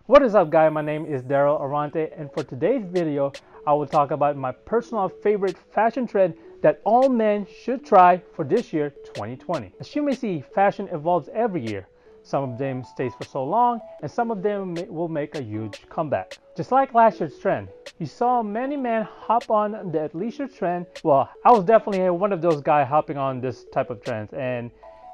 What is up, guys? My name is Daryl Arante, and for today's video I will talk about my personal favorite fashion trend that all men should try for this year 2020. As you may see, fashion evolves every year. Some of them stays for so long, and some of them will make a huge comeback. Just like last year's trend, you saw many men hop on the athleisure trend. Well, I was definitely one of those guys hopping on this type of trends, and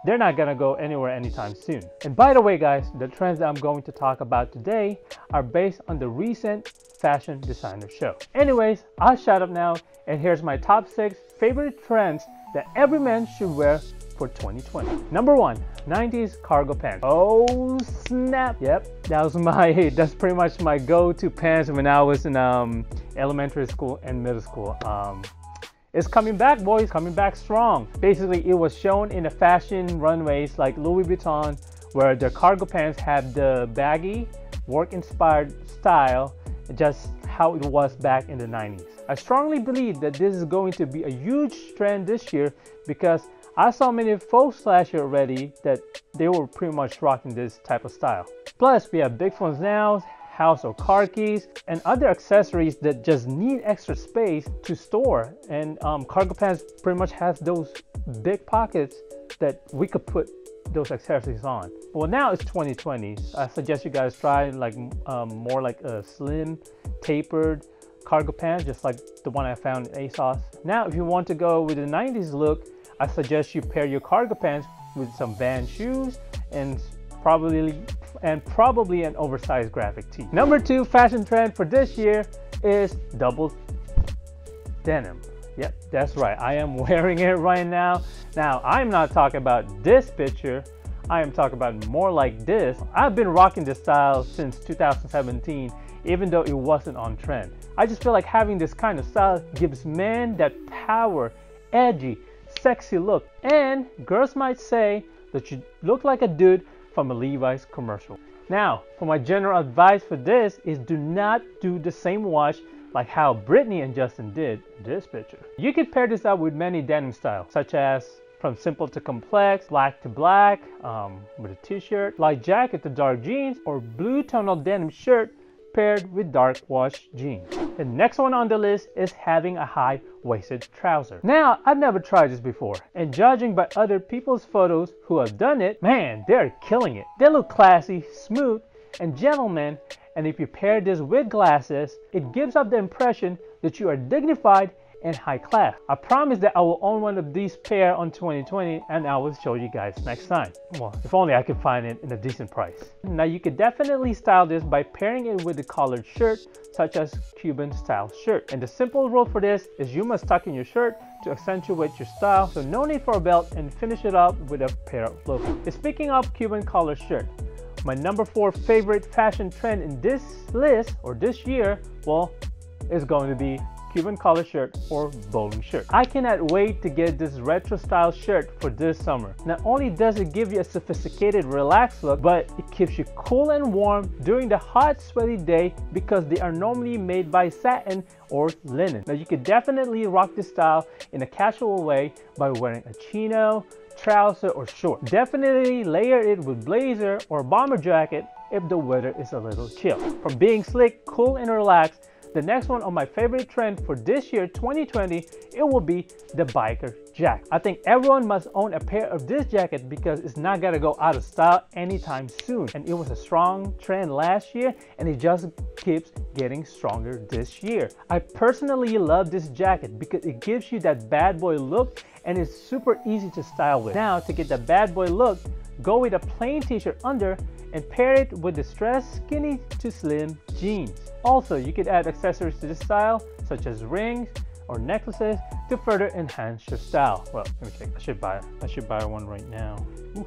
they're not gonna go anywhere anytime soon. And by the way, guys, the trends that I'm going to talk about today are based on the recent fashion designer show. Anyways, I'll shut up now, and here's my top 6 favorite trends that every man should wear for 2020. Number 1, 90s cargo pants. Oh snap! Yep, that's pretty much my go-to pants when I was in elementary school and middle school. It's coming back, boys, coming back strong. Basically, it was shown in the fashion runways like Louis Vuitton, where the cargo pants have the baggy, work-inspired style, just how it was back in the 90s. I strongly believe that this is going to be a huge trend this year because I saw many folks last year already that they were pretty much rocking this type of style. Plus, we have big phones now, house or car keys, and other accessories that just need extra space to store. And cargo pants pretty much has those big pockets that we could put those accessories on. Well, now it's 2020. I suggest you guys try like more like a slim, tapered cargo pants, just like the one I found in ASOS. Now, if you want to go with the 90s look, I suggest you pair your cargo pants with some Vans shoes and probably an oversized graphic tee. Number 2 fashion trend for this year is double denim. Yep, that's right. I am wearing it right now. Now, I'm not talking about this picture. I am talking about more like this. I've been rocking this style since 2017, even though it wasn't on trend. I just feel like having this kind of style gives men that power, edgy, sexy look. And girls might say that you look like a dude from a Levi's commercial. Now, for my general advice for this is do not do the same wash like how Britney and Justin did this picture. You can pair this up with many denim styles, such as from simple to complex, black to black, with a t-shirt, light jacket to dark jeans, or blue tonal denim shirt paired with dark wash jeans. The next one on the list is having a high-waisted trouser. Now, I've never tried this before, and judging by other people's photos who have done it, man, they're killing it. They look classy, smooth, and gentleman, and if you pair this with glasses, it gives up the impression that you are dignified and high class. I promise that I will own one of these pair on 2020, and I will show you guys next time. Well, if only I could find it in a decent price. Now, you could definitely style this by pairing it with a collared shirt, such as Cuban style shirt. And the simple rule for this is you must tuck in your shirt to accentuate your style, so no need for a belt, and finish it up with a pair of loafers. Speaking of Cuban collared shirt, my number 4 favorite fashion trend in this list or this year, well, is going to be Cuban collar shirt or bowling shirt. I cannot wait to get this retro style shirt for this summer. Not only does it give you a sophisticated, relaxed look, but it keeps you cool and warm during the hot, sweaty day because they are normally made by satin or linen. Now, you could definitely rock this style in a casual way by wearing a chino, trouser, or short. Definitely layer it with blazer or bomber jacket if the weather is a little chill. From being slick, cool, and relaxed, the next one on my favorite trend for this year 2020, it will be the biker jacket. I think everyone must own a pair of this jacket because it's not gonna go out of style anytime soon. And it was a strong trend last year, and it just keeps getting stronger this year. I personally love this jacket because it gives you that bad boy look, and it's super easy to style with. Now, to get the bad boy look, go with a plain t-shirt under and pair it with the distressed skinny to slim jeans. Also, you could add accessories to this style, such as rings or necklaces, to further enhance your style. Well, let me check. I should buy one right now. Oof.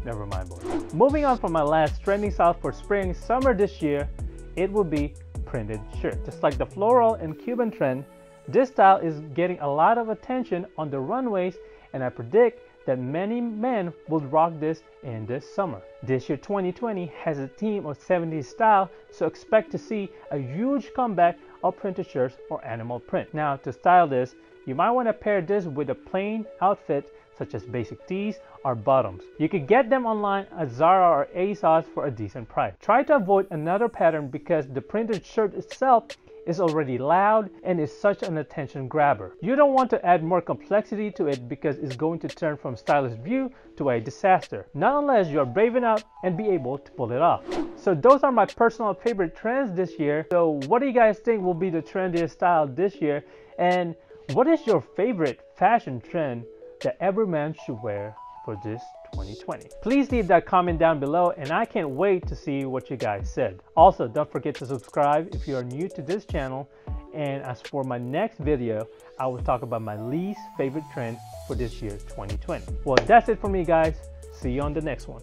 Never mind, boys. Moving on from my last trending style for spring, summer this year, it will be printed shirt. Just like the floral and Cuban trend, this style is getting a lot of attention on the runways, and I predict that many men will rock this in this summer. This year 2020 has a theme of 70s style, so expect to see a huge comeback of printed shirts or animal print. Now, to style this, you might want to pair this with a plain outfit such as basic tees or bottoms. You can get them online at Zara or ASOS for a decent price. Try to avoid another pattern because the printed shirt itself is already loud and is such an attention grabber. You don't want to add more complexity to it because it's going to turn from stylish view to a disaster, not unless you are brave enough and be able to pull it off. So those are my personal favorite trends this year. So what do you guys think will be the trendiest style this year? And what is your favorite fashion trend that every man should wear for this 2020? Please leave that comment down below, and I can't wait to see what you guys said. Also, don't forget to subscribe if you are new to this channel. And as for my next video, I will talk about my least favorite trend for this year 2020. Well, that's it for me, guys. See you on the next one.